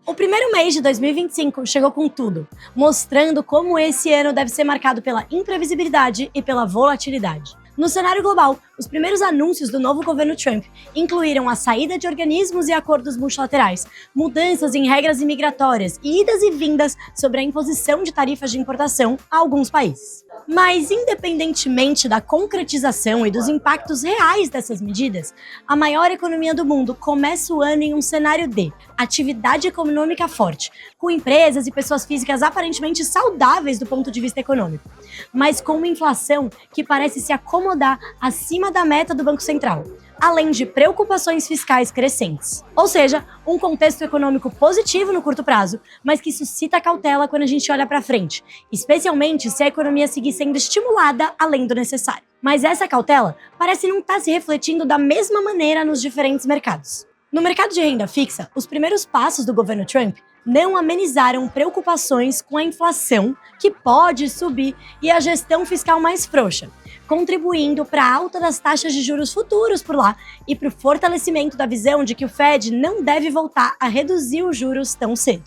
O primeiro mês de 2025 chegou com tudo, mostrando como esse ano deve ser marcado pela imprevisibilidade e pela volatilidade. No cenário global, os primeiros anúncios do novo governo Trump incluíram a saída de organismos e acordos multilaterais, mudanças em regras imigratórias e idas e vindas sobre a imposição de tarifas de importação a alguns países. Mas, independentemente da concretização e dos impactos reais dessas medidas, a maior economia do mundo começa o ano em um cenário de atividade econômica forte, com empresas e pessoas físicas aparentemente saudáveis do ponto de vista econômico, mas com uma inflação que parece se acomodar acima da meta do Banco Central, além de preocupações fiscais crescentes. Ou seja, um contexto econômico positivo no curto prazo, mas que suscita cautela quando a gente olha para frente, especialmente se a economia seguir sendo estimulada além do necessário. Mas essa cautela parece não estar se refletindo da mesma maneira nos diferentes mercados. No mercado de renda fixa, os primeiros passos do governo Trump não amenizaram preocupações com a inflação, que pode subir, e a gestão fiscal mais frouxa, contribuindo para a alta das taxas de juros futuros por lá e para o fortalecimento da visão de que o Fed não deve voltar a reduzir os juros tão cedo.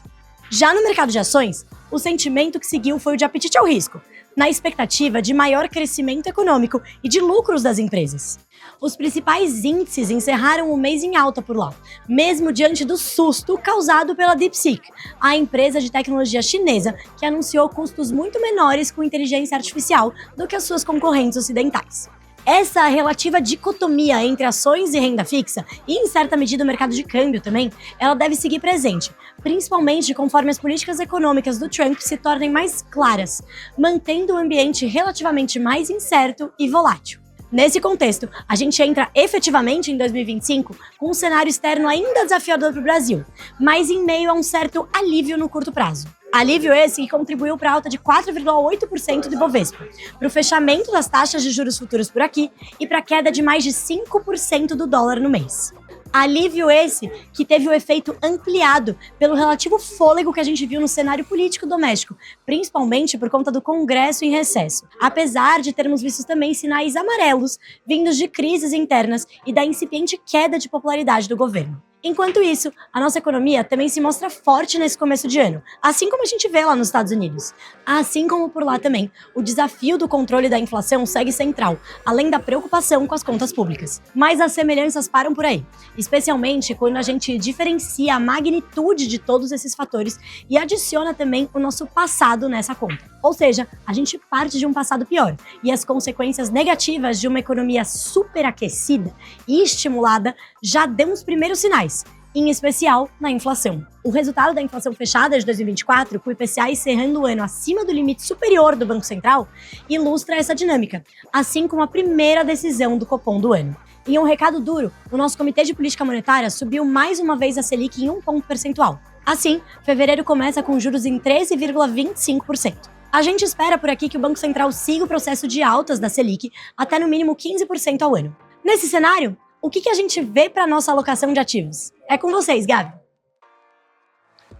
Já no mercado de ações, o sentimento que seguiu foi o de apetite ao risco, na expectativa de maior crescimento econômico e de lucros das empresas. Os principais índices encerraram o mês em alta por lá, mesmo diante do susto causado pela DeepSeek, a empresa de tecnologia chinesa que anunciou custos muito menores com inteligência artificial do que as suas concorrentes ocidentais. Essa relativa dicotomia entre ações e renda fixa, e em certa medida o mercado de câmbio também, ela deve seguir presente, principalmente conforme as políticas econômicas do Trump se tornem mais claras, mantendo o ambiente relativamente mais incerto e volátil. Nesse contexto, a gente entra efetivamente em 2025 com um cenário externo ainda desafiador para o Brasil, mas em meio a um certo alívio no curto prazo. Alívio esse que contribuiu para a alta de 4,8% do Ibovespa, para o fechamento das taxas de juros futuros por aqui e para a queda de mais de 5% do dólar no mês. Alívio esse que teve o efeito ampliado pelo relativo fôlego que a gente viu no cenário político doméstico, principalmente por conta do Congresso em recesso, apesar de termos visto também sinais amarelos vindos de crises internas e da incipiente queda de popularidade do governo. Enquanto isso, a nossa economia também se mostra forte nesse começo de ano, assim como a gente vê lá nos Estados Unidos. Assim como por lá também, o desafio do controle da inflação segue central, além da preocupação com as contas públicas. Mas as semelhanças param por aí, especialmente quando a gente diferencia a magnitude de todos esses fatores e adiciona também o nosso passado nessa conta. Ou seja, a gente parte de um passado pior, e as consequências negativas de uma economia superaquecida e estimulada já dão os primeiros sinais, em especial na inflação. O resultado da inflação fechada de 2024, com o IPCA encerrando o ano acima do limite superior do Banco Central, ilustra essa dinâmica, assim como a primeira decisão do Copom do ano. Em um recado duro, o nosso Comitê de Política Monetária subiu mais uma vez a Selic em 1 ponto percentual. Assim, fevereiro começa com juros em 13,25%. A gente espera por aqui que o Banco Central siga o processo de altas da Selic até no mínimo 15% ao ano. Nesse cenário, o que a gente vê para a nossa alocação de ativos? É com vocês, Gabi.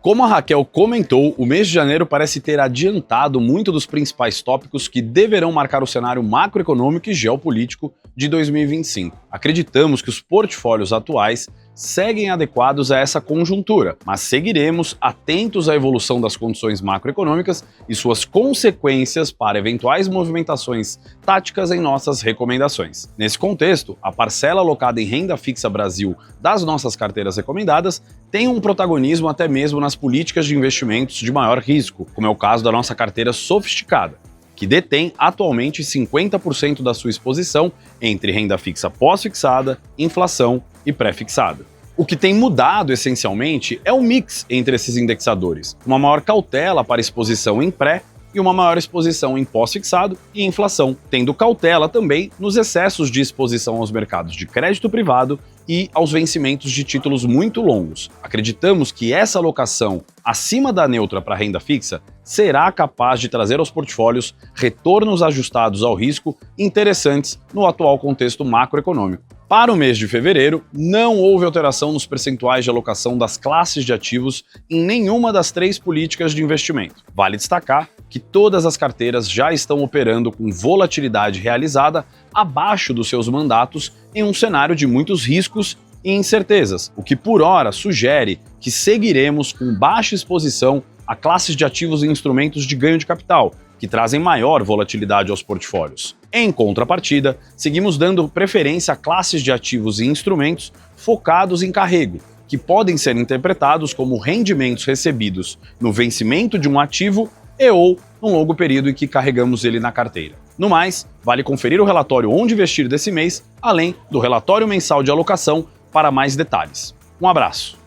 Como a Raquel comentou, o mês de janeiro parece ter adiantado muito dos principais tópicos que deverão marcar o cenário macroeconômico e geopolítico de 2025. Acreditamos que os portfólios atuais seguem adequados a essa conjuntura, mas seguiremos atentos à evolução das condições macroeconômicas e suas consequências para eventuais movimentações táticas em nossas recomendações. Nesse contexto, a parcela alocada em renda fixa Brasil das nossas carteiras recomendadas tem um protagonismo até mesmo nas políticas de investimentos de maior risco, como é o caso da nossa carteira sofisticada, que detém atualmente 50% da sua exposição entre renda fixa pós-fixada, inflação e pré-fixada. O que tem mudado essencialmente é o mix entre esses indexadores, uma maior cautela para exposição em pré e uma maior exposição em pós-fixado e inflação, tendo cautela também nos excessos de exposição aos mercados de crédito privado e aos vencimentos de títulos muito longos. Acreditamos que essa alocação acima da neutra para renda fixa será capaz de trazer aos portfólios retornos ajustados ao risco interessantes no atual contexto macroeconômico. Para o mês de fevereiro, não houve alteração nos percentuais de alocação das classes de ativos em nenhuma das 3 políticas de investimento. Vale destacar que todas as carteiras já estão operando com volatilidade realizada abaixo dos seus mandatos em um cenário de muitos riscos e incertezas, o que por hora sugere que seguiremos com baixa exposição a classes de ativos e instrumentos de ganho de capital, que trazem maior volatilidade aos portfólios. Em contrapartida, seguimos dando preferência a classes de ativos e instrumentos focados em carrego, que podem ser interpretados como rendimentos recebidos no vencimento de um ativo e ou num longo período em que carregamos ele na carteira. No mais, vale conferir o relatório Onde Investir desse mês, além do relatório mensal de alocação para mais detalhes. Um abraço!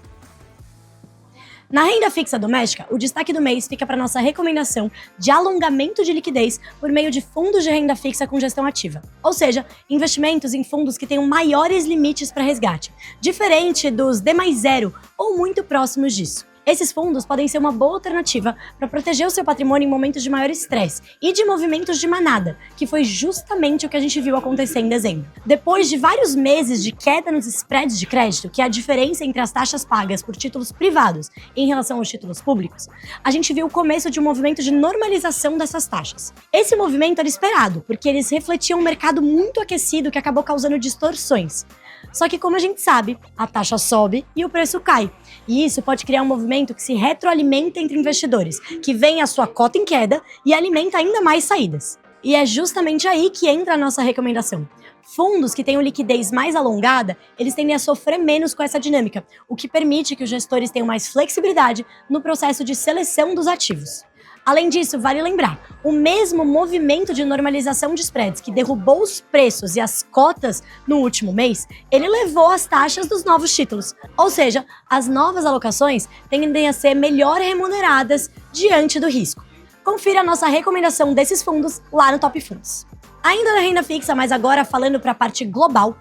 Na renda fixa doméstica, o destaque do mês fica para nossa recomendação de alongamento de liquidez por meio de fundos de renda fixa com gestão ativa, ou seja, investimentos em fundos que tenham maiores limites para resgate, diferente dos D+0 ou muito próximos disso. Esses fundos podem ser uma boa alternativa para proteger o seu patrimônio em momentos de maior estresse e de movimentos de manada, que foi justamente o que a gente viu acontecer em dezembro. Depois de vários meses de queda nos spreads de crédito, que é a diferença entre as taxas pagas por títulos privados em relação aos títulos públicos, a gente viu o começo de um movimento de normalização dessas taxas. Esse movimento era esperado, porque eles refletiam um mercado muito aquecido que acabou causando distorções. Só que, como a gente sabe, a taxa sobe e o preço cai. E isso pode criar um movimento que se retroalimenta entre investidores, que vê a sua cota em queda e alimenta ainda mais saídas. E é justamente aí que entra a nossa recomendação. Fundos que tenham liquidez mais alongada, eles tendem a sofrer menos com essa dinâmica, o que permite que os gestores tenham mais flexibilidade no processo de seleção dos ativos. Além disso, vale lembrar, o mesmo movimento de normalização de spreads que derrubou os preços e as cotas no último mês, ele levou as taxas dos novos títulos. Ou seja, as novas alocações tendem a ser melhor remuneradas diante do risco. Confira a nossa recomendação desses fundos lá no Top Fundos. Ainda na renda fixa, mas agora falando para a parte global,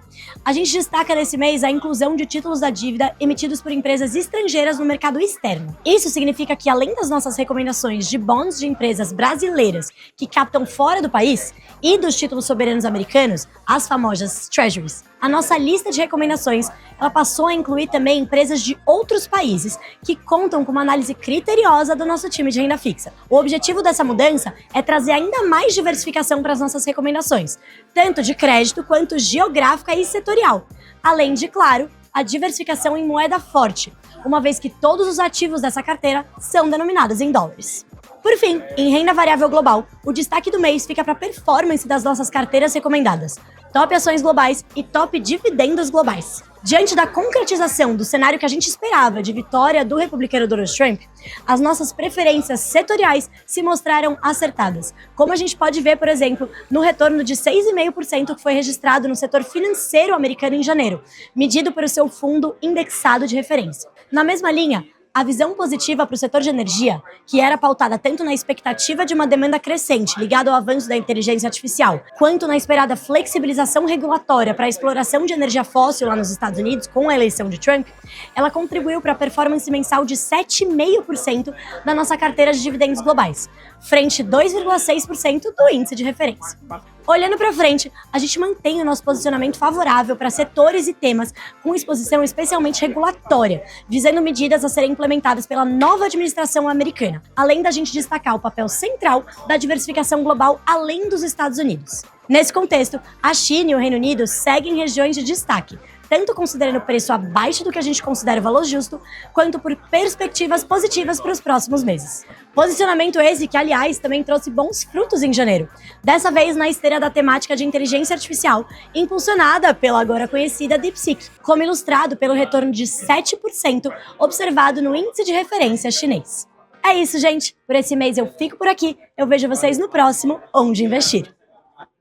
a gente destaca nesse mês a inclusão de títulos da dívida emitidos por empresas estrangeiras no mercado externo. Isso significa que, além das nossas recomendações de bonds de empresas brasileiras que captam fora do país e dos títulos soberanos americanos, as famosas treasuries, a nossa lista de recomendações ela passou a incluir também empresas de outros países que contam com uma análise criteriosa do nosso time de renda fixa. O objetivo dessa mudança é trazer ainda mais diversificação para as nossas recomendações, tanto de crédito quanto geográfica e setorial, além de, claro, a diversificação em moeda forte, uma vez que todos os ativos dessa carteira são denominados em dólares. Por fim, em renda variável global, o destaque do mês fica para a performance das nossas carteiras recomendadas, top ações globais e top dividendos globais. Diante da concretização do cenário que a gente esperava de vitória do republicano Donald Trump, as nossas preferências setoriais se mostraram acertadas, como a gente pode ver, por exemplo, no retorno de 6,5% que foi registrado no setor financeiro americano em janeiro, medido por seu fundo indexado de referência. Na mesma linha, a visão positiva para o setor de energia, que era pautada tanto na expectativa de uma demanda crescente ligada ao avanço da inteligência artificial, quanto na esperada flexibilização regulatória para a exploração de energia fóssil lá nos Estados Unidos com a eleição de Trump, ela contribuiu para a performance mensal de 7,5% da nossa carteira de dividendos globais, frente 2,6% do índice de referência. Olhando para frente, a gente mantém o nosso posicionamento favorável para setores e temas com exposição especialmente regulatória, visando medidas a serem implementadas pela nova administração americana, além da gente destacar o papel central da diversificação global além dos Estados Unidos. Nesse contexto, a China e o Reino Unido seguem regiões de destaque, tanto considerando o preço abaixo do que a gente considera o valor justo, quanto por perspectivas positivas para os próximos meses. Posicionamento esse que, aliás, também trouxe bons frutos em janeiro, dessa vez na esteira da temática de inteligência artificial, impulsionada pela agora conhecida DeepSeek, como ilustrado pelo retorno de 7% observado no índice de referência chinês. É isso, gente. Por esse mês eu fico por aqui. Eu vejo vocês no próximo Onde Investir.